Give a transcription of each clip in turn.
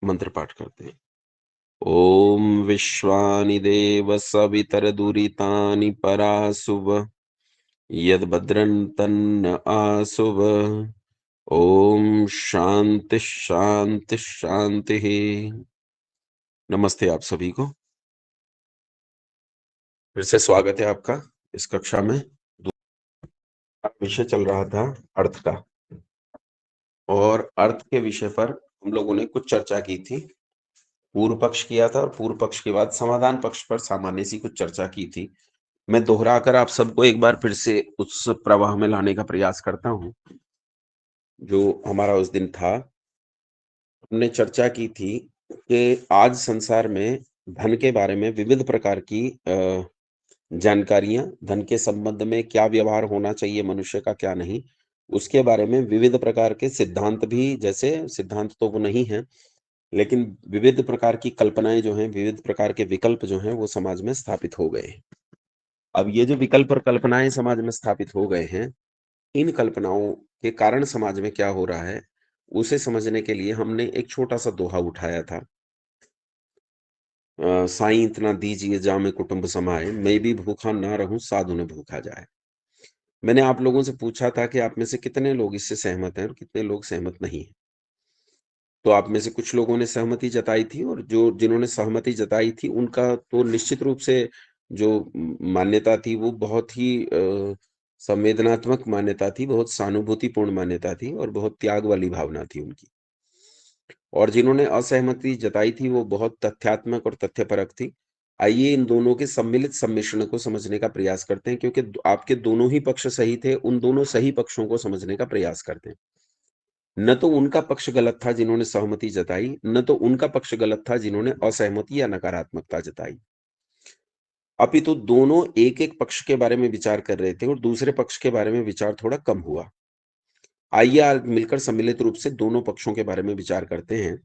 मंत्र पाठ करते हैं। ओम विश्वानि देव सवितरदुरितानि परासुव यद भद्रं तन्न आसुव। ओम शांति शांति शांति। नमस्ते आप सभी को। फिर से स्वागत है आपका इस कक्षा में। विषय चल रहा था अर्थ का, और अर्थ के विषय पर हम लोगों ने कुछ चर्चा की थी। पूर्व पक्ष किया था और पूर्व पक्ष के बाद समाधान पक्ष पर सामान्य सी कुछ चर्चा की थी। मैं दोहराकर आप सबको एक बार फिर से उस प्रवाह में लाने का प्रयास करता हूं जो हमारा उस दिन था। हमने चर्चा की थी कि आज संसार में धन के बारे में विविध प्रकार की जानकारियां, धन के संबंध में क्या व्यवहार होना चाहिए मनुष्य का, क्या नहीं, उसके बारे में विविध प्रकार के सिद्धांत भी, जैसे सिद्धांत तो वो नहीं है, लेकिन विविध प्रकार की कल्पनाएं जो हैं, विविध प्रकार के विकल्प जो हैं, वो समाज में स्थापित हो गए हैं। अब ये जो विकल्प और कल्पनाएं समाज में स्थापित हो गए हैं, इन कल्पनाओं के कारण समाज में क्या हो रहा है, उसे समझने के लिए हमने एक छोटा-सा दोहा उठाया था। साईं इतना दीजिए जामे कुटुम्ब समाए, मैं भी भूखा ना रहूँ साधु न भूखा जाए। मैंने आप लोगों से पूछा था कि आप में से कितने लोग इससे सहमत हैं और कितने लोग सहमत नहीं हैं। तो आप में से कुछ लोगों ने सहमति जताई थी, और जो जिन्होंने सहमति जताई थी उनका तो निश्चित रूप से जो मान्यता थी वो बहुत ही संवेदनात्मक मान्यता थी, बहुत सहानुभूतिपूर्ण मान्यता थी और बहुत त्याग वाली भावना थी उनकी। और जिन्होंने असहमति जताई थी वो बहुत तथ्यात्मक और तथ्यपरक थी। आइए इन दोनों के सम्मिलित सम्मिश्रण को समझने का प्रयास करते हैं, क्योंकि आपके दोनों ही पक्ष सही थे, उन दोनों सही पक्षों को समझने का प्रयास करते हैं। न तो उनका पक्ष गलत था जिन्होंने सहमति जताई, न तो उनका पक्ष गलत था जिन्होंने असहमति या नकारात्मकता जताई। अपितु दोनों एक-एक पक्ष के बारे में विचार कर रहे थे और दूसरे पक्ष के बारे में विचार थोड़ा कम हुआ। आइए आज मिलकर सम्मिलित रूप से दोनों पक्षों के बारे में विचार करते हैं।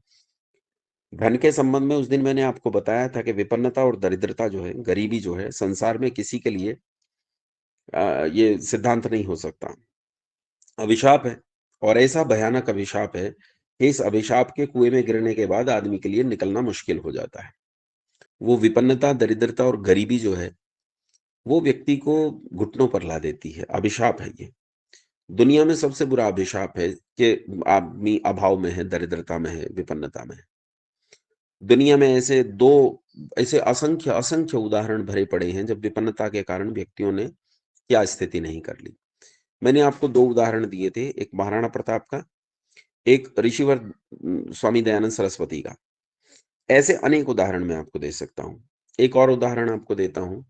धन के संबंध में उस दिन मैंने आपको बताया था कि विपन्नता और दरिद्रता जो है, गरीबी जो है, संसार में किसी के लिए ये सिद्धांत नहीं हो सकता। अभिशाप है, और ऐसा भयानक अभिशाप है कि इस अभिशाप के कुएं में गिरने के बाद आदमी के लिए निकलना मुश्किल हो जाता है। वो विपन्नता, दरिद्रता और गरीबी जो है, वो व्यक्ति को घुटनों पर ला देती है। अभिशाप है ये। दुनिया में सबसे बुरा अभिशाप है कि आदमी अभाव में है, दरिद्रता में है, विपन्नता में है। दुनिया में ऐसे असंख्य असंख्य उदाहरण भरे पड़े हैं जब विपन्नता के कारण व्यक्तियों ने क्या स्थिति नहीं कर ली। मैंने आपको 2 उदाहरण दिए थे, एक महाराणा प्रताप का, एक ऋषिवर स्वामी दयानंद सरस्वती का। ऐसे अनेक उदाहरण मैं आपको दे सकता हूँ। एक और उदाहरण आपको देता हूँ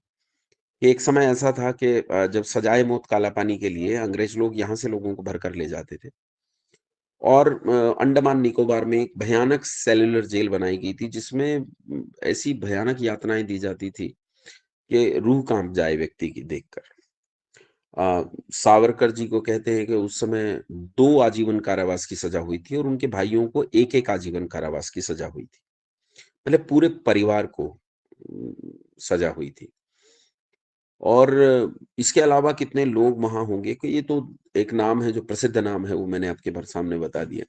कि एक समय ऐसा था कि जब सजाए मौत काला पानी के लिए अंग्रेज लोग यहाँ से लोगों को भरकर ले जाते थे, और अंडमान निकोबार में एक भयानक सेल्युलर जेल बनाई गई थी जिसमें ऐसी भयानक यातनाएँ दी जाती थी कि रूह काँप जाए व्यक्ति की देखकर। सावरकर जी को कहते हैं कि उस समय 2 आजीवन कारावास की सज़ा हुई थी और उनके भाइयों को 1-1 आजीवन कारावास की सज़ा हुई थी। मतलब पूरे परिवार को सज़ा हुई थी। और इसके अलावा कितने लोग वहाँ होंगे, कि ये तो एक नाम है, जो प्रसिद्ध नाम है वो मैंने आपके सामने बता दिया।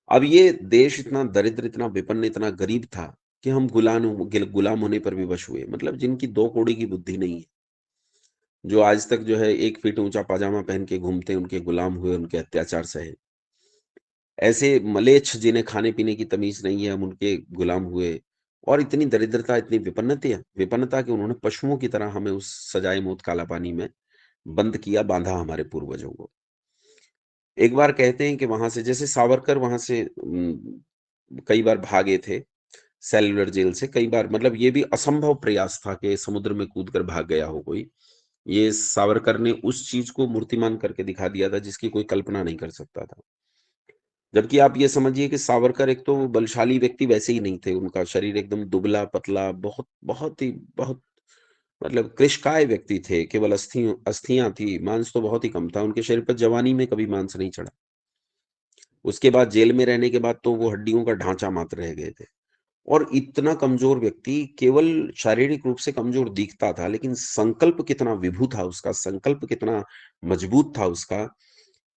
अब ये देश इतना दरिद्र, इतना विपन्न, इतना गरीब था कि हम गुलाम होने पर विवश हुए। मतलब जिनकी 2 कौड़ी की बुद्धि नहीं है, जो आज तक जो है 1 फीट ऊँचा पाजामा पहन के घूमते हैं, उनके गुलाम हुए, उनके अत्याचार सहे। ऐसे मलेच्छ जिन्हें खाने-पीने की तमीज़ नहीं है, हम उनके गुलाम हुए, और इतनी दरिद्रता, इतनी विपन्नता विपन्नता कि उन्होंने पशुओं की तरह हमें उस सजाए मौत काला पानी में बंद किया, बाँधा हमारे पूर्वजों को। एक बार कहते हैं कि वहाँ से, जैसे सावरकर वहाँ से कई बार भागे थे सेल्युलर जेल से, कई बार, मतलब ये भी असंभव प्रयास था कि समुद्र में कूद कर भाग गया हो कोई। ये सावरकर ने उस चीज़ को मूर्तिमान करके दिखा दिया था जिसकी कोई कल्पना नहीं कर सकता था। जबकि आप ये समझिए कि सावरकर एक तो बलशाली व्यक्ति वैसे ही नहीं थे, उनका शरीर एकदम दुबला-पतला, बहुत बहुत ही बहुत, मतलब कृशकाय व्यक्ति थे, केवल अस्थियाँ थी, मांस तो बहुत ही कम था, उनके शरीर पर जवानी में कभी मांस नहीं चढ़ा। उसके बाद जेल में रहने के बाद तो वो हड्डियों का ढाँचा मात्र रह गए थे। और इतना कमज़ोर व्यक्ति केवल शारीरिक रूप से कमज़ोर दिखता था, लेकिन संकल्प कितना विभु था उसका, संकल्प कितना मजबूत था उसका,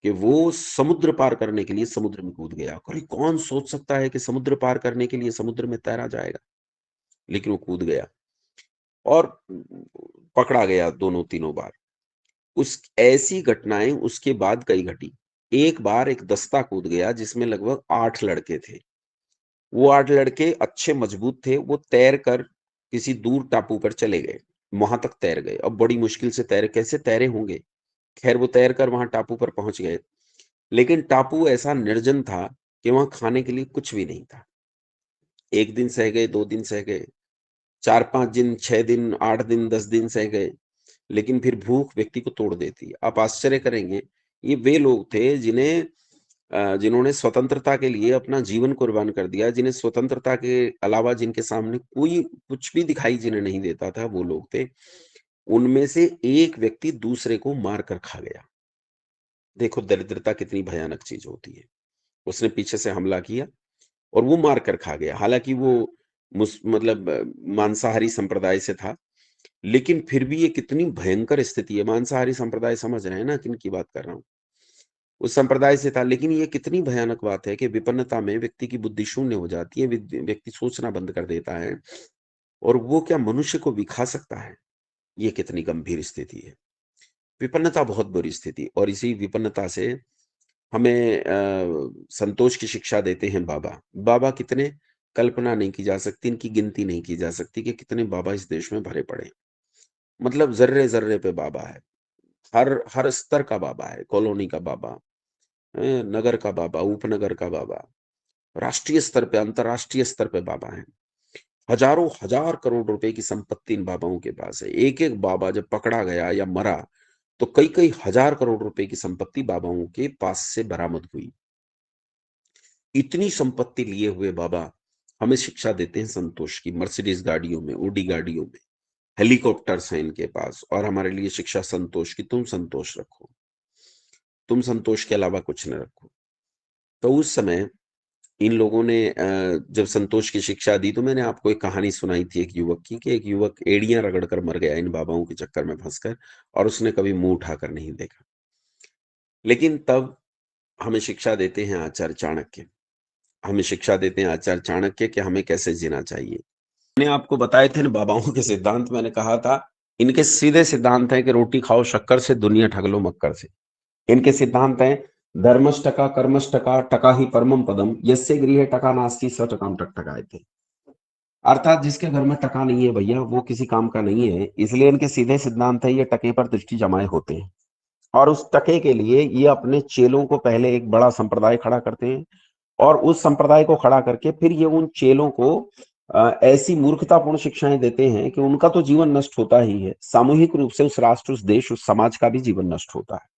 कि वो समुद्र पार करने के लिए समुद्र में कूद गया। अरे कौन सोच सकता है कि समुद्र पार करने के लिए समुद्र में तैरा जाएगा? लेकिन वो कूद गया और पकड़ा गया दोनों तीनों बार। उस ऐसी घटनाएँ उसके बाद कई घटी। एक बार एक दस्ता कूद गया जिसमें लगभग 8 लड़के थे। वो 8 लड़के अच्छे मजबूत थे, वो तैर कर किसी दूर टापू पर चले गए। वहाँ तक तैर गए। अब बड़ी मुश्किल से तैरे, कैसे तैरे होंगे? खैर वो तैर कर वहाँ टापू पर पहुँच गए। लेकिन टापू ऐसा निर्जन था कि वहाँ खाने के लिए कुछ भी नहीं था। 1 दिन सह गए, 2 दिन सह गए, 4-5 दिन, 6 दिन, 8 दिन, 10 दिन सह गए, लेकिन फिर भूख व्यक्ति को तोड़ देती है। आप आश्चर्य करेंगे, ये वे लोग थे जिन्होंने स्वतंत्रता के लिए अपना जीवन कुर्बान कर दिया, जिन्हें स्वतंत्रता के अलावा जिनके सामने कोई कुछ भी दिखाई जिन्हें नहीं देता था, वो लोग थे। उनमें से एक व्यक्ति दूसरे को मार कर खा गया। देखो दरिद्रता कितनी भयानक चीज़ होती है। उसने पीछे से हमला किया और वो मार कर खा गया। हालाँकि वो मतलब मांसाहारी संप्रदाय से था, लेकिन फिर भी ये कितनी भयंकर स्थिति है। मांसाहारी संप्रदाय समझ रहे हैं ना किनकी बात कर रहा हूँ? उस संप्रदाय से था, लेकिन ये कितनी भयानक बात है कि विपन्नता में व्यक्ति की बुद्धि शून्य हो जाती है, व्यक्ति सोचना बंद कर देता है और वो क्या मनुष्य को भी खा सकता है? ये कितनी गंभीर स्थिति है। विपन्नता बहुत बुरी स्थिति और इसी विपन्नता से हमें संतोष की शिक्षा देते हैं बाबा। बाबा कितने कल्पना नहीं की जा सकती, इनकी गिनती नहीं की जा सकती कि कितने बाबा इस देश में भरे पड़े हैं। मतलब ज़र्रे-ज़र्रे पे बाबा है। हर हर स्तर का बाबा है, कॉलोनी का बाबा, नगर का बाबा, उपनगर का बाबा, राष्ट्रीय स्तर पे, अंतर्राष्ट्रीय स्तर पे बाबा हैं। हज़ारों हज़ार करोड़ रुपए की संपत्ति इन बाबाओं के पास है। एक-एक बाबा जब पकड़ा गया या मरा, तो कई-कई हज़ार करोड़ रुपए की संपत्ति बाबाओं के पास से बरामद हुई। इतनी संपत्ति लिए हुए बाबा हमें शिक्षा देते हैं संतोष की, मर्सिडीज़ गाड़ियों में, ऑडी गाड़ियों में, हेलीकॉप्टर्स हैं इनके पास और हमारे लिए शिक्षा संतोष की, तुम संतोष रखो। तुम संतोष के अलावा कुछ न रखो। तो उस समय इन लोगों ने जब संतोष की शिक्षा दी तो मैंने आपको एक कहानी सुनाई थी एक युवक की कि एक युवक एड़ियाँ रगड़ कर मर गया इन बाबाओं के चक्कर में फँसकर और उसने कभी मुँह उठाकर नहीं देखा। लेकिन तब हमें शिक्षा देते हैं आचार्य चाणक्य। हमें शिक्षा देते हैं आचार्य चाणक्य कि हमें कैसे जीना चाहिए। मैंने आपको बताए थे ना बाबाओं के सिद्धांत मैंने कहा था, इनके सीधे सिद्धांत हैं कि रोटी खाओ शक्कर से, दुनिया ठग लो मक्कर से। इनके सिद्धांत हैं धर्मष्टका कर्मष्टका टका ही परमम पदम यस्य गृहे टका नास्ति स टकाम टकटकायते। अर्थात जिसके घर में टका नहीं है भैया वो किसी काम का नहीं है। इसलिए इनके सीधे सिद्धांत है ये टके पर दृष्टि जमाए होते हैं और उस टके के लिए ये अपने चेलों को पहले एक बड़ा संप्रदाय खड़ा करते हैं और उस संप्रदाय को खड़ा करके फिर ये उन चेलों को ऐसी मूर्खतापूर्ण शिक्षाएं देते हैं कि उनका तो जीवन नष्ट होता ही है, सामूहिक रूप से उस राष्ट्र, उस देश, उस समाज का भी जीवन नष्ट होता है।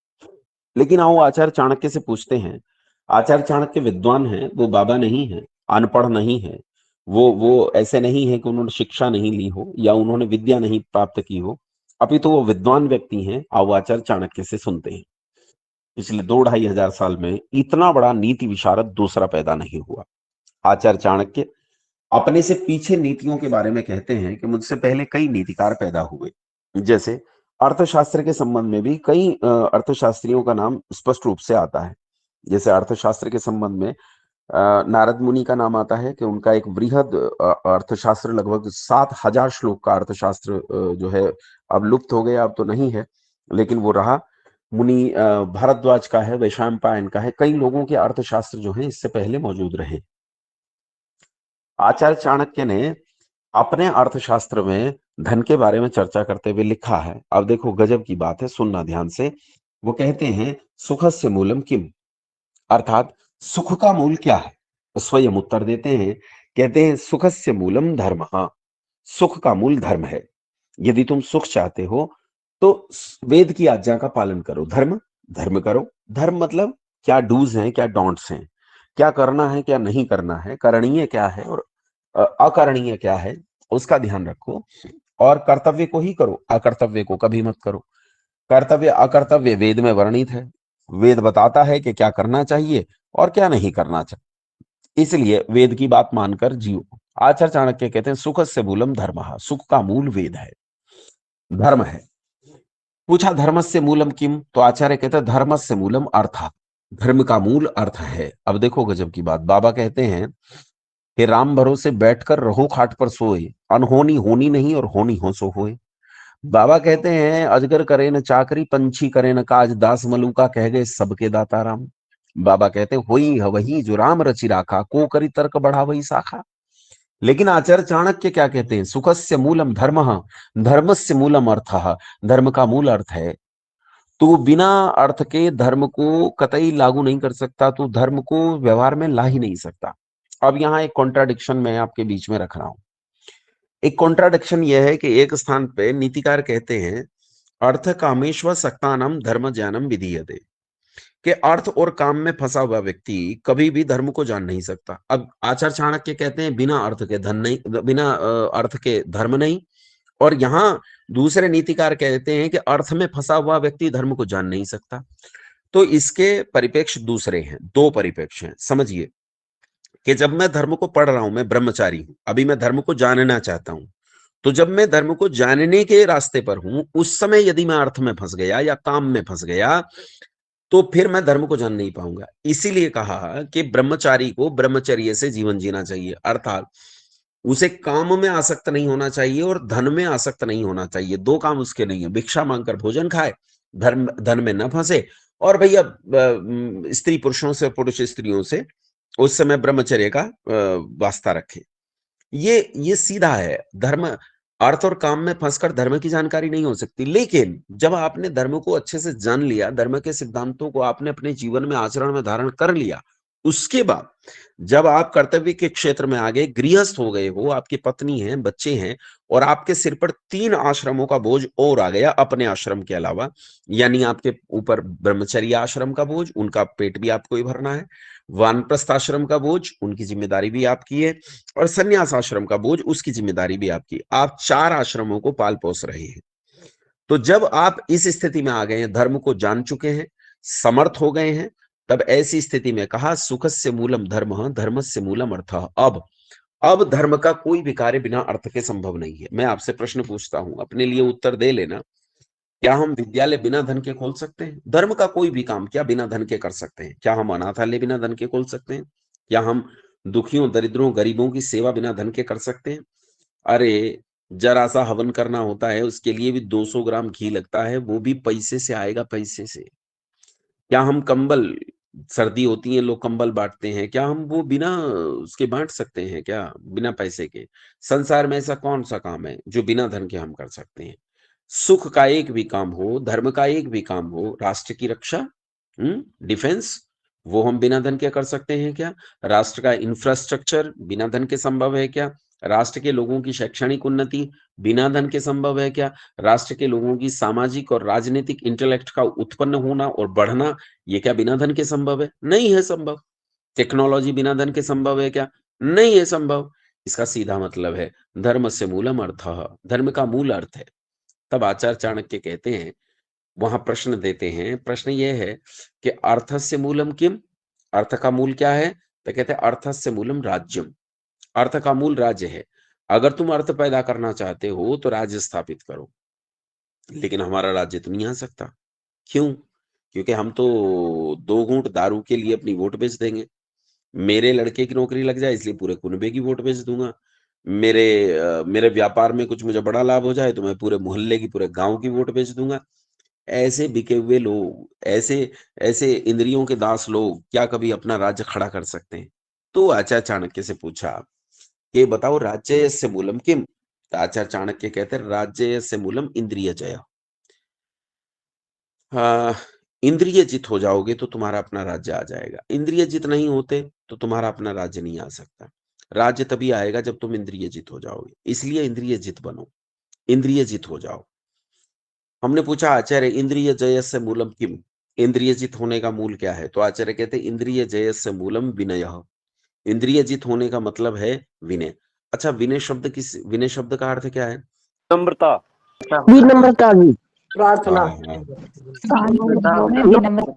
लेकिन आओ आचार्य चाणक्य से पूछते हैं। आचार्य चाणक्य विद्वान हैं, वो बाबा नहीं है, अनपढ़ नहीं है। वो ऐसे नहीं है कि उन्होंने शिक्षा नहीं ली हो या उन्होंने विद्या नहीं प्राप्त की हो। अभी तो वो विद्वान व्यक्ति हैं। आओ आचार्य चाणक्य से सुनते हैं। पिछले 2-2.5 हजार साल में इतना बड़ा नीति विशारद दूसरा पैदा नहीं हुआ। आचार्य चाणक्य अपने से पीछे नीतियों के बारे में कहते हैं कि मुझसे पहले कई नीतिकार पैदा हुए। जैसे अर्थशास्त्र के संबंध में भी कई अर्थशास्त्रियों का नाम स्पष्ट रूप से आता है। जैसे अर्थशास्त्र के संबंध में नारद मुनि का नाम आता है कि उनका एक वृहद अर्थशास्त्र लगभग 7,000 श्लोक का अर्थशास्त्र जो है अब लुप्त हो गया, अब तो नहीं है, लेकिन वो रहा। मुनि भारद्वाज का है, वैशंपायन का है, कई लोगों के अर्थशास्त्र जो है इससे पहले मौजूद रहे। आचार्य चाणक्य ने अपने अर्थशास्त्र में धन के बारे में चर्चा करते हुए लिखा है। अब देखो गजब की बात है, सुनना ध्यान से। वो कहते हैं सुखस्य मूलम किम, अर्थात सुख का मूल क्या है? तो स्वयं उत्तर देते हैं, कहते हैं सुखस्य मूलम धर्मः, सुख का मूल धर्म है। यदि तुम सुख चाहते हो तो वेद की आज्ञा का पालन करो। धर्म, धर्म करो। धर्म मतलब क्या डूज हैं, क्या डोंट्स हैं, क्या करना है, क्या नहीं करना है, करणीय क्या है और अकरणीय क्या है, उसका ध्यान रखो। और कर्तव्य को ही करो, अकर्तव्य को कभी मत करो। कर्तव्य अकर्तव्य वेद में वर्णित है। वेद बताता है कि क्या करना चाहिए और क्या नहीं करना चाहिए, इसलिए वेद की बात मानकर जियो। आचार्य चाणक्य कहते हैं सुखस्य मूलम धर्मः, सुख का मूल वेद है, धर्म है। पूछा धर्मस्य मूलम किम, तो आचार्य कहते हैं धर्मस्य मूलम अर्थ, धर्म का मूल अर्थ है। अब देखो गजब की बात, बाबा कहते हैं कि राम भरोसे बैठकर रहो खाट पर सोए, अनहोनी होनी नहीं और होनी हो सो होए। बाबा कहते हैं अजगर करे न चाकरी, पंछी करे न काज, दास मलूका कह गए सबके दाता राम। बाबा कहते हैं होई वही जो राम रचि राखा, को करी तर्क बढ़ा वही शाखा। लेकिन आचार्य चाणक्य क्या कहते हैं, सुखस्य मूलम धर्म, धर्मस्य मूलम अर्थ, धर्म का मूल अर्थ है। तू बिना अर्थ के धर्म को कतई लागू नहीं कर सकता, तू धर्म को व्यवहार में ला ही नहीं सकता। अब यहाँ एक कॉन्ट्राडिक्शन मैं आपके बीच में रख रहा हूं। एक कॉन्ट्राडिक्शन यह है कि एक स्थान पे नीतिकार कहते हैं अर्थ कामेश्वर सक्तानम धर्म ज्ञानम विधीयते, कि अर्थ और काम में फंसा हुआ व्यक्ति कभी भी धर्म को जान नहीं सकता। अब आचार्य चाणक्य कहते हैं बिना अर्थ के धन नहीं, बिना अर्थ के धर्म नहीं। और यहां दूसरे नीतिकार कहते हैं कि अर्थ में फंसा हुआ व्यक्ति धर्म को जान नहीं सकता। तो इसके परिप्रेक्ष्य दूसरे हैं, दो परिप्रेक्ष्य हैं। समझिए कि जब मैं धर्म को पढ़ रहा हूं, मैं ब्रह्मचारी हूं, अभी मैं धर्म को जानना चाहता हूं, तो जब मैं धर्म को जानने के रास्ते पर हूं, उस समय यदि मैं अर्थ में फंस गया या काम में फंस गया, तो फिर मैं धर्म को जान नहीं पाऊंगा। इसीलिए कहा कि ब्रह्मचारी को ब्रह्मचर्य से जीवन जीना चाहिए, अर्थात उसे काम में आसक्त नहीं होना चाहिए और धन में आसक्त नहीं होना चाहिए। दो काम उसके नहीं है, भिक्षा मांगकर भोजन खाए, धर्म धन में न फंसे, और भैया स्त्री पुरुषों से, पुरुष स्त्रियों से उस समय ब्रह्मचर्य का वास्ता रखे। ये सीधा है। धर्म, अर्थ और काम में फंसकर धर्म की जानकारी नहीं हो सकती। लेकिन जब आपने धर्म को अच्छे से जान लिया, धर्म के सिद्धांतों को आपने अपने जीवन में आचरण में धारण कर लिया, उसके बाद जब आप कर्तव्य के क्षेत्र में आ गए, गृहस्थ हो गए हो, आपकी पत्नी है, बच्चे हैं, और आपके सिर पर 3 आश्रमों का बोझ और आ गया अपने आश्रम के अलावा, यानी आपके ऊपर ब्रह्मचर्य आश्रम का बोझ, उनका पेट भी आपको ही भरना है, वानप्रस्थ आश्रम का बोझ, उनकी जिम्मेदारी भी आपकी है, और संन्यास आश्रम का बोझ, उसकी जिम्मेदारी भी आपकी। आप 4 आश्रमों को पाल पोस रहे हैं। तो जब आप इस स्थिति में आ गए हैं, धर्म को जान चुके हैं, समर्थ हो गए हैं, तब ऐसी स्थिति में कहा सुखस्य मूलम धर्म, धर्मस्य मूलम अर्थ। अब धर्म का कोई भी कार्य बिना अर्थ के संभव नहीं है। मैं आपसे प्रश्न पूछता हूं, अपने लिए उत्तर दे लेना। क्या हम विद्यालय बिना धन के खोल सकते हैं? धर्म का कोई भी काम क्या बिना धन के कर सकते हैं? क्या हम अनाथालय बिना धन के खोल सकते हैं? क्या हम दुखियों, दरिद्रों, गरीबों की सेवा बिना धन के कर सकते हैं? अरे, जरा सा हवन करना होता है, उसके लिए भी 200 ग्राम घी लगता है, वो भी पैसे से आएगा, पैसे से। क्या हम कंबल, सर्दी होती है लोग कंबल बांटते हैं, क्या हम वो बिना उसके बांट सकते हैं क्या, बिना पैसे के? संसार में ऐसा कौन सा काम है जो बिना धन के हम कर सकते हैं? सुख का एक भी काम हो, धर्म का एक भी काम हो, राष्ट्र की रक्षा, डिफेंस, वो हम बिना धन के कर सकते हैं क्या? राष्ट्र का इंफ्रास्ट्रक्चर बिना धन के संभव है क्या? राष्ट्र के लोगों की शैक्षणिक उन्नति बिना धन के संभव है क्या? राष्ट्र के लोगों की सामाजिक और राजनीतिक इंटेलेक्ट का उत्पन्न होना और बढ़ना, ये क्या बिना धन के संभव है? नहीं है संभव। टेक्नोलॉजी बिना धन के संभव है क्या? नहीं है संभव। इसका सीधा मतलब है धर्म से मूलम अर्थः, धर्म का मूल अर्थ है। तब आचार्य चाणक्य कहते हैं, वहां प्रश्न देते हैं, प्रश्न ये है कि अर्थस्य मूलम किम, अर्थ का मूल क्या है? तो कहते हैं अर्थस्य मूलम राज्यम, अर्थ का मूल राज्य है। अगर तुम अर्थ पैदा करना चाहते हो तो राज्य स्थापित करो, लेकिन हमारा राज्य तो नहीं आ सकता। क्यों? क्योंकि हम तो 2 घूंट दारू के लिए अपनी वोट बेच देंगे। मेरे लड़के की नौकरी लग जाए इसलिए पूरे कुनबे की वोट बेच दूंगा। मेरे व्यापार में कुछ मुझे बड़ा लाभ हो जाए तो मैं पूरे मोहल्ले की, पूरे गांव की वोट बेच दूंगा। ऐसे बिके हुए लोग, ऐसे ऐसे इंद्रियों के दास लोग क्या कभी अपना राज्य खड़ा कर सकते हैं? तो आचार्य चाणक्य से पूछा कि बताओ राज्यस्य मूलम किम? तो आचार्य चाणक्य कहते हैं राज्यस्य मूलम इंद्रिय जय। इंद्रिय जित हो जाओगे तो तुम्हारा अपना राज्य आ जाएगा। इंद्रिय जित नहीं होते तो तुम्हारा अपना राज्य नहीं आ सकता। राज्य तभी आएगा जब तुम इंद्रिय जित हो जाओगे। इसलिए इंद्रिय जित बनो, इंद्रिय जित हो जाओ। हमने पूछा आचार्य इंद्रिय जयस्य मूलम किम, इंद्रिय जित होने का मूल क्या है? तो आचार्य कहते हैं इंद्रिय जयस्य मूलम विनयः, इंद्रिय जित होने का मतलब है विनय। अच्छा, विनय शब्द का अर्थ क्या है? नम्रता, विनम्रता भी, प्रार्थना। हाँ, हाँ। विनम्रता।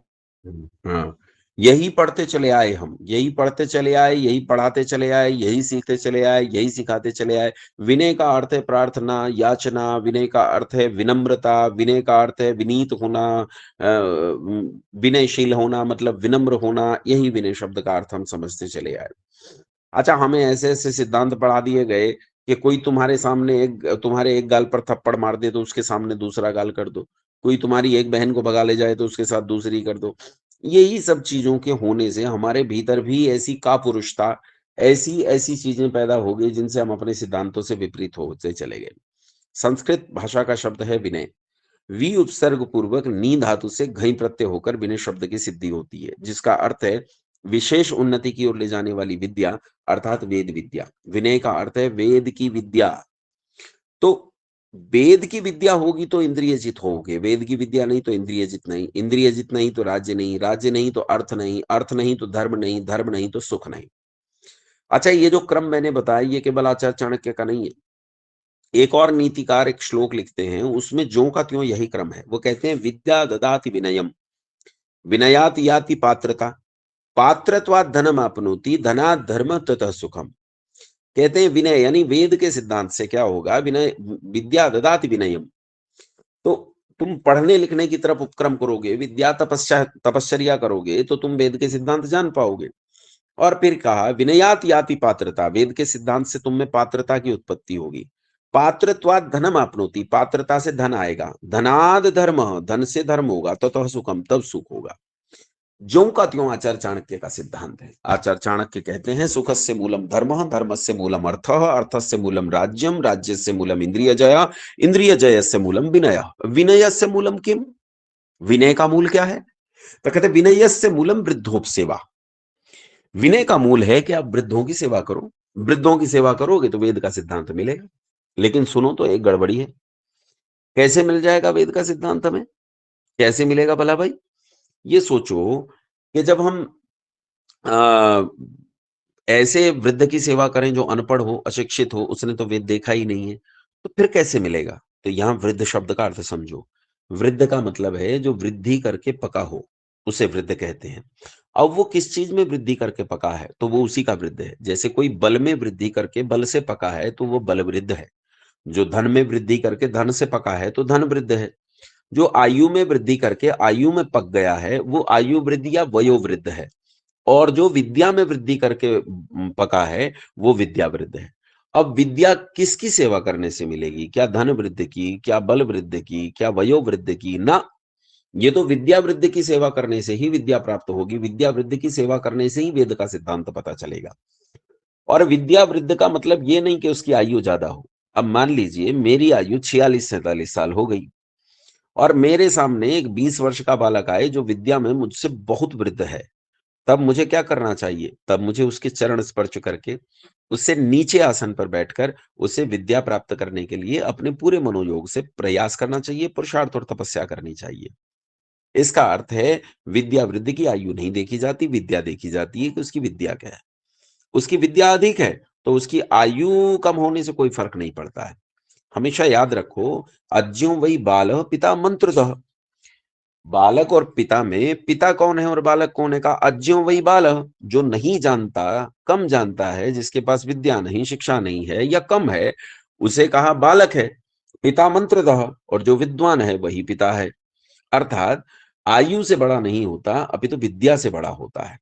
हाँ, यही पढ़ते चले आए हम, यही पढ़ते चले आए, यही पढ़ाते चले आए, यही सीखते चले आए, यही सिखाते चले आए। विनय का अर्थ है प्रार्थना, याचना, विनय का अर्थ है विनम्रता, विनय का अर्थ है विनीत होना, विनयशील होना मतलब विनम्र होना, यही विनय शब्द का अर्थ हम समझते चले आए। अच्छा, हमें ऐसे-ऐसे सिद्धांत पढ़ा दिए गए कि कोई तुम्हारे सामने तुम्हारे एक गाल पर थप्पड़ मार दे तो उसके सामने दूसरा गाल कर दो। कोई तुम्हारी एक बहन को भगा ले जाए तो उसके साथ दूसरी कर दो। यही सब चीज़ों के होने से हमारे भीतर भी ऐसी कापुरुषता, ऐसी-ऐसी चीज़ें पैदा हो गई जिनसे हम अपने सिद्धांतों से विपरीत होते चले गए। संस्कृत भाषा का शब्द है विनय। वी उपसर्ग पूर्वक नी धातु से घई प्रत्यय होकर विनय शब्द की सिद्धि होती है, जिसका अर्थ है विशेष उन्नति की ओर ले जाने वाली विद्या, अर्थात वेद विद्या। विनय का अर्थ है वेद की विद्या। तो वेद की विद्या होगी तो इंद्रिय जित होगे, वेद की विद्या नहीं तो इंद्रिय जित नहीं, इंद्रिय जित नहीं तो राज्य नहीं, राज्य नहीं तो अर्थ नहीं, अर्थ नहीं तो धर्म नहीं, धर्म नहीं तो सुख नहीं। अच्छा, ये जो क्रम मैंने बताया ये केवल आचार्य चाणक्य का नहीं है। एक और नीतिकार एक श्लोक लिखते हैं, उसमें ज्यों का त्यों यही क्रम है। वो कहते हैं विद्या ददाति विनयम, विनयात याति पात्रता, पात्रत्वात् धनम आपनोति, धनात् धर्म ततः सुखम। कहते हैं विनय यानी वेद के सिद्धांत से क्या होगा, विनय विद्या ददाति विनयम। तो तुम पढ़ने लिखने की तरफ उपक्रम करोगे, विद्या तपश्चर्या करोगे तो तुम वेद के सिद्धांत जान पाओगे। और फिर कहा विनयात याति पात्रता, वेद के सिद्धांत से तुम में पात्रता की उत्पत्ति होगी। पात्रत्वात् धनम आपनोति, पात्रता से धन आएगा। धनाद धर्म, धन से धर्म होगा तो सुखम, तब सुख होगा। ज्यों का त्यों आचार्य चाणक्य का सिद्धांत है। आचार्य चाणक्य कहते हैं सुखस्य मूलम धर्मः, धर्मस्य मूलम अर्थः, अर्थस्य मूलम राज्यम, राज्यस्य मूलम इंद्रियजयः, इंद्रियजयस्य मूलम विनयः, विनयस्य मूलम किम, विनय का मूल क्या है? तो कहते विनयस्य मूलम वृद्धोपसेवा, विनय का मूल है कि आप वृद्धों की सेवा करो। वृद्धों की सेवा करोगे तो वेद का सिद्धांत मिलेगा। लेकिन सुनो तो एक गड़बड़ी है। कैसे मिल जाएगा वेद का सिद्धांत हमें? कैसे मिलेगा भला भाई? ये सोचो कि जब हम अ, ऐसे वृद्ध की सेवा करें जो अनपढ़ हो, अशिक्षित हो, उसने तो वेद देखा ही नहीं है, तो फिर कैसे मिलेगा? तो यहाँ वृद्ध शब्द का अर्थ समझो। वृद्ध का मतलब है जो वृद्धि करके पका हो, उसे वृद्ध कहते हैं। अब वो किस चीज में वृद्धि करके पका है, तो वो उसी का वृद्ध है। जैसे कोई बल में वृद्धि करके बल से पका है, तो वो बल वृद्ध है। जो धन में वृद्धि करके धन से पका है, तो धन वृद्ध है। जो आयु में वृद्धि करके आयु में पक गया है, वो आयु वृद्ध या वयोवृद्ध है। और जो विद्या में वृद्धि करके पका है, वो विद्या वृद्ध है। अब विद्या किसकी सेवा करने से मिलेगी? क्या धन वृद्ध की, क्या बल वृद्ध की, क्या वयो वृद्ध की? ना, ये तो विद्या वृद्ध की सेवा करने से ही विद्या प्राप्त होगी। विद्या वृद्ध की सेवा करने से ही वेद का सिद्धांत पता चलेगा। और विद्या वृद्ध का मतलब ये नहीं कि उसकी आयु ज्यादा हो। अब मान लीजिए मेरी आयु 46-47 साल हो गई और मेरे सामने एक 20 वर्ष का बालक आए जो विद्या में मुझसे बहुत वृद्ध है, तब मुझे क्या करना चाहिए? तब मुझे उसके चरण स्पर्श करके, उससे नीचे आसन पर बैठकर उसे विद्या प्राप्त करने के लिए अपने पूरे मनोयोग से प्रयास करना चाहिए, पुरुषार्थ और तपस्या करनी चाहिए। इसका अर्थ है विद्या वृद्धि की आयु नहीं देखी जाती, विद्या देखी जाती है कि उसकी विद्या क्या है। उसकी विद्या अधिक है तो उसकी आयु कम होने से कोई फर्क नहीं पड़ता है। हमेशा याद रखो, अज्ञो वही बालः पिता मंत्रतः। बालक और पिता में पिता कौन है और बालक कौन है? का अज्ञो वही बालः, जो नहीं जानता, कम जानता है, जिसके पास विद्या नहीं, शिक्षा नहीं है या कम है, उसे कहा बालक है। पिता मंत्रतः, और जो विद्वान है वही पिता है। अर्थात आयु से बड़ा नहीं होता, अपितु विद्या से बड़ा होता है,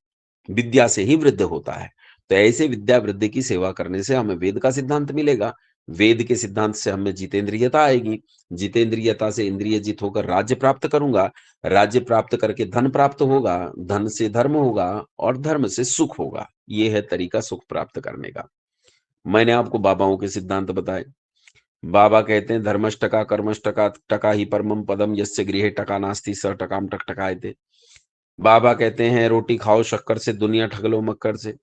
विद्या से ही वृद्ध होता है। तो ऐसे विद्या वृद्धि की सेवा करने से हमें वेद का सिद्धांत मिलेगा। वेद के सिद्धांत से हमें जितेंद्रियता आएगी, जितेंद्रियता से इंद्रिय जित होकर राज्य प्राप्त करूंगा, राज्य प्राप्त करके धन प्राप्त होगा, धन से धर्म होगा और धर्म से सुख होगा। ये है तरीका सुख प्राप्त करने का। मैंने आपको बाबाओं के सिद्धांत बताए। बाबा कहते हैं धर्मष्टका कर्मष्टका टका ही परमम पदम यस्य गृहे टका नास्ति स टकाम टक टकायते। बाबा कहते हैं रोटी खाओ शक्कर से, दुनिया ठग लो मक्कर से।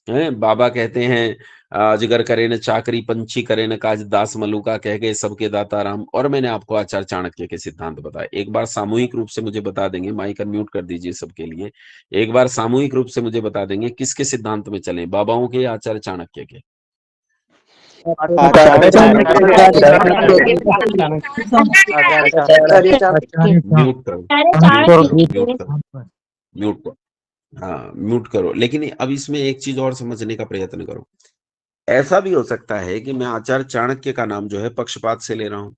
हैं, बाबा कहते हैं अजगर करे न चाकरी, पंछी करे न काज, दास मलुका कह गए सबके दाता राम। और मैंने आपको आचार्य चाणक्य के सिद्धांत बताए। एक बार सामूहिक रूप से मुझे बता देंगे, माइक अनम्यूट कर दीजिए सबके लिए। एक बार सामूहिक रूप से मुझे बता देंगे किसके सिद्धांत में चलें, बाबाओं के या आचार्य चाणक्य के? म्यूट करो, म्यूट करो, म्यूट करो। हाँ, म्यूट करो। लेकिन अब इसमें एक चीज और समझने का प्रयत्न करो। ऐसा भी हो सकता है कि मैं आचार्य चाणक्य का नाम जो है पक्षपात से ले रहा हूँ।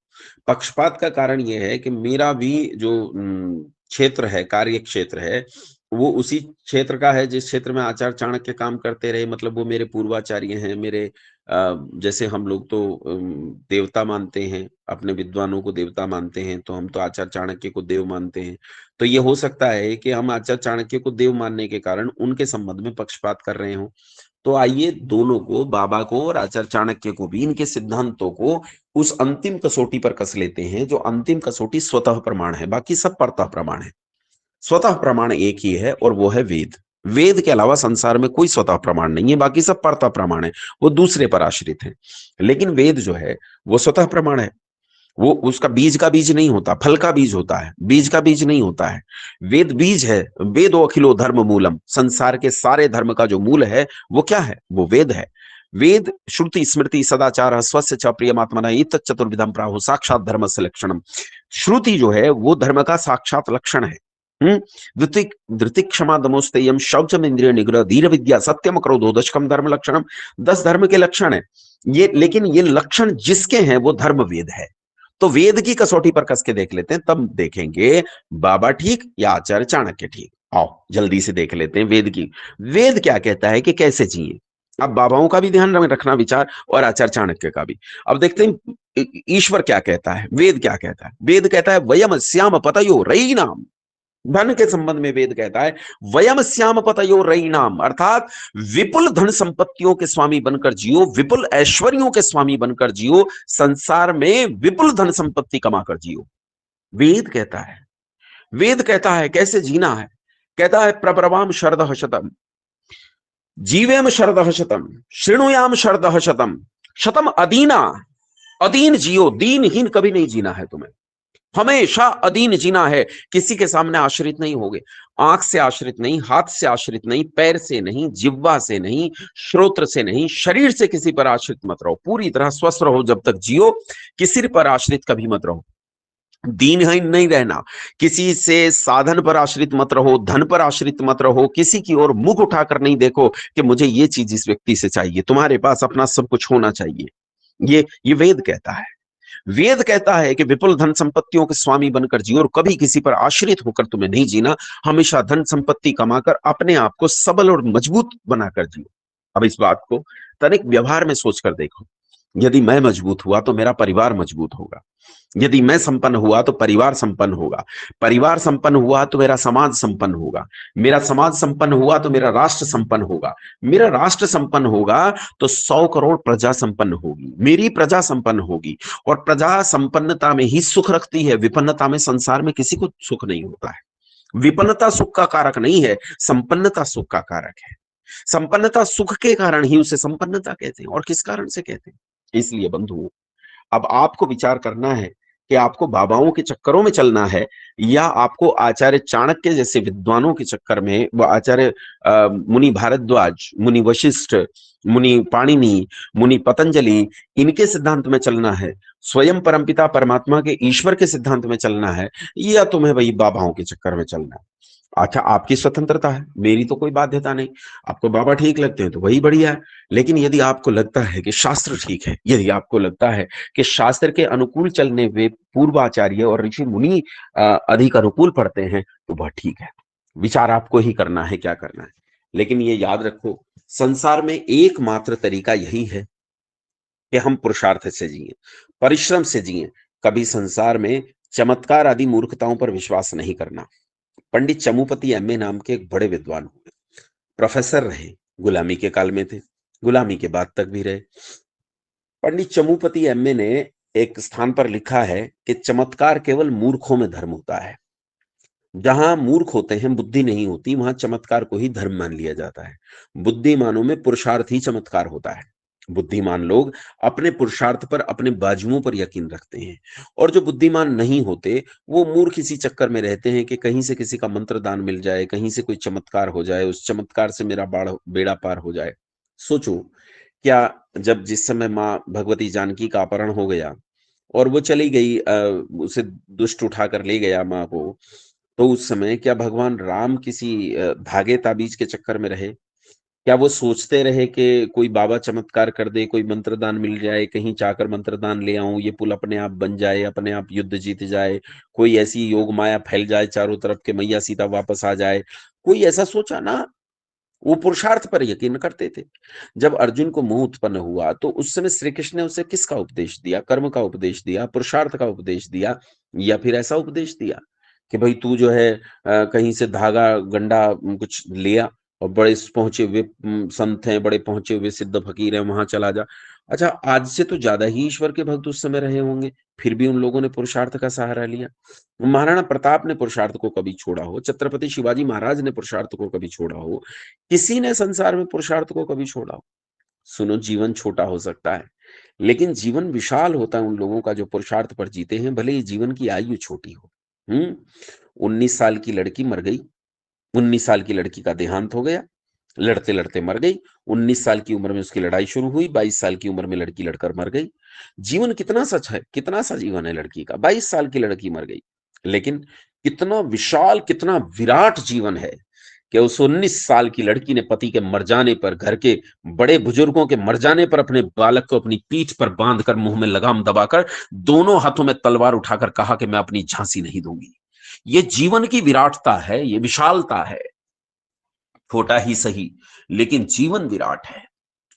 पक्षपात का कारण ये है कि मेरा भी जो क्षेत्र है, कार्य क्षेत्र है, वो उसी क्षेत्र का है जिस क्षेत्र में आचार्य चाणक्य काम करते रहे। मतलब वो मेरे पूर्वाचार्य हैं, मेरे जैसे हम लोग तो देवता मानते हैं, अपने विद्वानों को देवता मानते हैं, तो हम तो आचार्य चाणक्य को देव मानते हैं। तो ये हो सकता है कि हम आचार्य चाणक्य को देव मानने के कारण उनके संबंध में पक्षपात कर रहे हों। तो आइए दोनों को, बाबा को और आचार्य चाणक्य को भी, इनके सिद्धांतों को उस अंतिम कसौटी पर कस लेते हैं जो अंतिम कसौटी स्वतः प्रमाण है। बाकी सब परतः प्रमाण है। स्वतः प्रमाण एक ही है और वो है वेद। वेद के अलावा संसार में कोई स्वतः प्रमाण नहीं है, बाकी सब परतः प्रमाण है, वो दूसरे पर आश्रित है। लेकिन वेद जो है वो स्वतः प्रमाण है। वो उसका बीज का बीज नहीं होता, फल का बीज होता है, बीज का बीज नहीं होता है। वेद बीज है। वेदो अखिलो धर्म मूलम, संसार के सारे धर्म का जो मूल है वो क्या है? वो वेद है। वेद श्रुति स्मृति सदाचार स्वस्य च प्रियमात्मना इत चतुर्विधम प्राहु साक्षात धर्म से लक्षणम। श्रुति जो है वो धर्म का साक्षात लक्षण है। धृति धृति क्षमा दमोस्तेयम शौचम इंद्रिय निग्रह धीर विद्या सत्यम क्रोधो दशकम धर्म लक्षणम। 10 धर्म के लक्षण है ये, लेकिन ये लक्षण जिसके हैं वो धर्म वेद है। तो वेद की कसौटी पर कस के देख लेते हैं, तब देखेंगे बाबा ठीक या आचार्य चाणक्य ठीक। आओ जल्दी से देख लेते हैं वेद की। वेद क्या कहता है कि कैसे जिए। अब बाबाओं का भी ध्यान रखना विचार, और आचार्य चाणक्य का भी। अब देखते हैं ईश्वर क्या कहता है, वेद क्या कहता है। वेद कहता है वयम श्याम पतयो रई नाम। धन के संबंध में वेद कहता है वयम श्याम पतयो रई नाम, अर्थात विपुल धन संपत्तियों के स्वामी बनकर जियो, विपुल ऐश्वर्यों के स्वामी बनकर जियो, संसार में विपुल धन संपत्ति कमाकर जियो। वेद कहता है। वेद कहता है कैसे जीना है। कहता है प्रब्रवाम शरदः शतम, जीवेम शरदः शतम, शृणुयाम शरदः शतम, शतम अदीना। अदीन जियो, दीनहीन कभी नहीं जीना है तुम्हें, हमेशा अधीन जीना है। किसी के सामने आश्रित नहीं होगे। आंख से आश्रित नहीं, हाथ से आश्रित नहीं, पैर से नहीं, जिह्वा से नहीं, श्रोत्र से नहीं, शरीर से किसी पर आश्रित मत रहो। पूरी तरह स्वस्थ रहो जब तक जियो, किसी पर आश्रित कभी मत रहो। दीनहीन नहीं रहना, किसी से साधन पर आश्रित मत रहो, धन पर आश्रित मत रहो, किसी की ओर मुख उठाकर नहीं देखो कि मुझे ये चीज इस व्यक्ति से चाहिए। तुम्हारे पास अपना सब कुछ होना चाहिए। ये वेद कहता है। वेद कहता है कि विपुल धन संपत्तियों के स्वामी बनकर जियो और कभी किसी पर आश्रित होकर तुम्हें नहीं जीना। हमेशा धन संपत्ति कमाकर अपने आप को सबल और मजबूत बनाकर जियो। अब इस बात को तनिक व्यवहार में सोचकर देखो। यदि मैं मजबूत हुआ तो मेरा परिवार मजबूत होगा। यदि मैं संपन्न हुआ तो परिवार संपन्न होगा। परिवार संपन्न हुआ तो मेरा समाज संपन्न होगा। मेरा समाज संपन्न हुआ तो मेरा राष्ट्र संपन्न होगा। मेरा राष्ट्र संपन्न होगा तो 100 करोड़ प्रजा संपन्न होगी, मेरी प्रजा संपन्न होगी। और प्रजा संपन्नता में ही सुख रखती है, विपन्नता में संसार में किसी को सुख नहीं होता है। विपन्नता सुख का कारक नहीं है, संपन्नता सुख का कारक है। संपन्नता सुख के कारण ही उसे संपन्नता कहते हैं, और किस कारण से कहते हैं। इसलिए बंधुओं, अब आपको विचार करना है कि आपको बाबाओं के चक्करों में चलना है या आपको आचार्य चाणक्य जैसे विद्वानों के चक्कर में, वो आचार्य मुनि भारद्वाज, मुनि वशिष्ठ, मुनि पाणिनि, मुनि पतंजलि, इनके सिद्धांत में चलना है, स्वयं परमपिता परमात्मा के ईश्वर के सिद्धांत में चलना है, या तुम्हें वही बाबाओं के चक्कर में चलना है। अच्छा, आपकी स्वतंत्रता है, मेरी तो कोई बाध्यता नहीं। आपको बाबा ठीक लगते हैं तो वही बढ़िया है। लेकिन यदि आपको लगता है कि शास्त्र ठीक है, यदि आपको लगता है कि शास्त्र के अनुकूल चलने वे पूर्वाचार्य और ऋषि मुनि अधिक अनुकूल पढ़ते हैं, तो वह ठीक है। विचार आपको ही करना है क्या करना है। लेकिन ये याद रखो, संसार में एकमात्र तरीका यही है कि हम पुरुषार्थ से जिए, परिश्रम से जिए। कभी संसार में चमत्कार आदि मूर्खताओं पर विश्वास नहीं करना। पंडित चमुपति एमए नाम के एक बड़े विद्वान हुए, प्रोफेसर रहे, गुलामी के काल में थे, गुलामी के बाद तक भी रहे। पंडित चमुपति एमए ने एक स्थान पर लिखा है कि चमत्कार केवल मूर्खों में धर्म होता है। जहां मूर्ख होते हैं, बुद्धि नहीं होती, वहां चमत्कार को ही धर्म मान लिया जाता है। बुद्धिमानों में पुरुषार्थ ही चमत्कार होता है। बुद्धिमान लोग अपने पुरुषार्थ पर, अपने बाजुओं पर यकीन रखते हैं। और जो बुद्धिमान नहीं होते, वो मूर्ख इसी चक्कर में रहते हैं कि कहीं से किसी का मंत्र दान मिल जाए, कहीं से कोई चमत्कार हो जाए, उस चमत्कार से मेरा बेड़ा पार हो जाए। सोचो, क्या जब जिस समय माँ भगवती जानकी का अपहरण हो गया और वो चली गई, उसे दुष्ट उठाकर ले गया माँ को, तो उस समय क्या भगवान राम किसी धागे ताबीज के चक्कर में रहे? क्या वो सोचते रहे कि कोई बाबा चमत्कार कर दे, कोई मंत्रदान मिल जाए, कहीं जाकर मंत्रदान ले आऊँ, ये पुल अपने आप बन जाए, अपने आप युद्ध जीत जाए, कोई ऐसी योग माया फैल जाए चारों तरफ कि मैया सीता वापस आ जाए? कोई ऐसा सोचा? ना। वो पुरुषार्थ पर यकीन करते थे। जब अर्जुन को मोह उत्पन्न हुआ, तो उस समय श्री कृष्ण ने उसे किसका उपदेश दिया? कर्म का उपदेश दिया, पुरुषार्थ का उपदेश दिया, या फिर ऐसा उपदेश दिया कि भई तू जो है कहीं से धागा, गंडा कुछ ले आ और बड़े पहुँचे हुए संत हैं, बड़े पहुँचे हुए सिद्ध फकीर हैं, वहाँ चला जा। अच्छा, आज से तो ज़्यादा ही ईश्वर के भक्त उस समय रहे होंगे, फिर भी उन लोगों ने पुरुषार्थ का सहारा लिया। महाराणा प्रताप ने पुरुषार्थ को कभी छोड़ा हो, छत्रपति शिवाजी महाराज ने पुरुषार्थ को कभी छोड़ा हो, किसी ने संसार में पुरुषार्थ को कभी छोड़ा हो? सुनो, जीवन छोटा हो सकता है, लेकिन जीवन विशाल होता है उन लोगों का जो पुरुषार्थ पर जीते हैं, भले ही जीवन की आयु छोटी हो। 19 साल की लड़की मर गई, 19 साल की लड़की का देहांत हो गया, लड़ते-लड़ते मर गई, 19 साल की उम्र में उसकी लड़ाई शुरू हुई, 22 साल की उम्र में लड़की लड़कर मर गई। जीवन कितना सच है, कितना-सा जीवन है लड़की का, 22 साल की लड़की मर गई। लेकिन कितना विशाल, कितना विराट जीवन है कि उस 19 साल की लड़की ने पति के मर जाने पर, घर के बड़े बुजुर्गों के मर जाने पर अपने बालक को अपनी पीठ पर बांधकर, मुँह में लगाम दबाकर, दोनों हाथों में तलवार उठाकर कहा कि मैं अपनी झांसी नहीं दूँगी। ये जीवन की विराटता है, ये विशालता है। छोटा ही सही, लेकिन जीवन विराट है।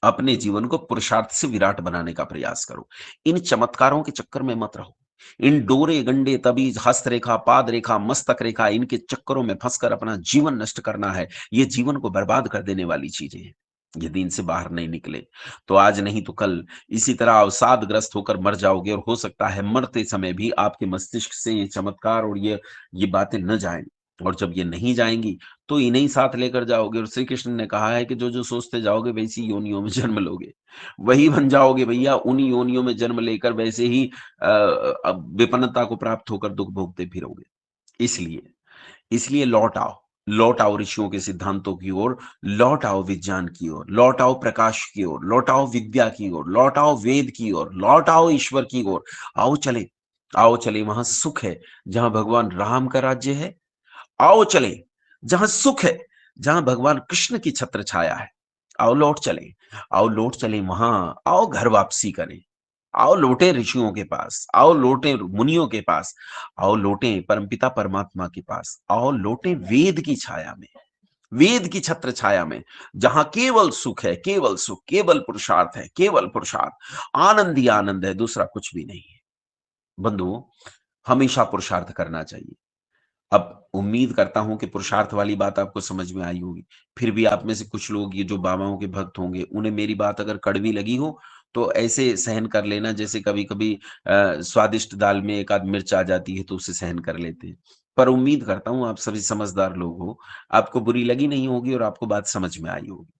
अपने जीवन को पुरुषार्थ से विराट बनाने का प्रयास करो। इन चमत्कारों के चक्कर में मत रहो। इन डोरे, गंडे, तबीज, हस्तरेखा, पाद रेखा, मस्तक रेखा, इनके चक्करों में फंसकर अपना जीवन नष्ट करना है। ये जीवन को बर्बाद कर देने वाली चीजें हैं। यदि इनसे बाहर नहीं निकले, तो आज नहीं तो कल इसी तरह अवसादग्रस्त होकर मर जाओगे, और हो सकता है मरते समय भी आपके मस्तिष्क से ये चमत्कार और ये बातें न जाएँ। और जब ये नहीं जाएँगी, तो इन्हें ही साथ लेकर जाओगे, और श्री कृष्ण ने कहा है कि जो-जो सोचते जाओगे वैसी योनियों में जन्म लोगे। वही बन जाओगे भैया, उन्हीं योनियों में जन्म लेकर वैसे ही अब विपन्नता को प्राप्त होकर दुःख भोगते फिरोगे। इसलिए इसलिए लौट आओ ऋषियों के सिद्धांतों की ओर, लौट आओ विज्ञान की ओर, लौट आओ प्रकाश की ओर, लौट आओ विद्या की ओर, लौट आओ वेद की ओर, लौट आओ ईश्वर की ओर। आओ चले वहां सुख है, जहां भगवान राम का राज्य है। आओ चले जहां सुख है, जहां भगवान कृष्ण की छत्र छाया है। आओ लौट चले, आओ लौट चले वहां। आओ घर वापसी करें। आओ लौटे ऋषियों के पास, आओ लौटे मुनियों के पास, आओ लौटे परमपिता परमात्मा के पास, आओ लौटे वेद की छाया में, वेद की छत्र छाया में, जहां केवल सुख है, केवल सुख, केवल पुरुषार्थ है, केवल पुरुषार्थ, आनंद ही आनंद है, दूसरा कुछ भी नहीं है। बंधुओं, हमेशा पुरुषार्थ करना चाहिए। अब उम्मीद करता हूँ कि पुरुषार्थ वाली बात आपको समझ में आई होगी। फिर भी आप में से कुछ लोग, ये जो बाबाओं के भक्त होंगे, उन्हें मेरी बात अगर कड़वी लगी हो, तो ऐसे सहन कर लेना जैसे कभी-कभी स्वादिष्ट दाल में एक आध मिर्च आ जाती है तो उसे सहन कर लेते हैं। पर उम्मीद करता हूँ आप सभी समझदार लोग हो, आपको बुरी लगी नहीं होगी और आपको बात समझ में आई होगी।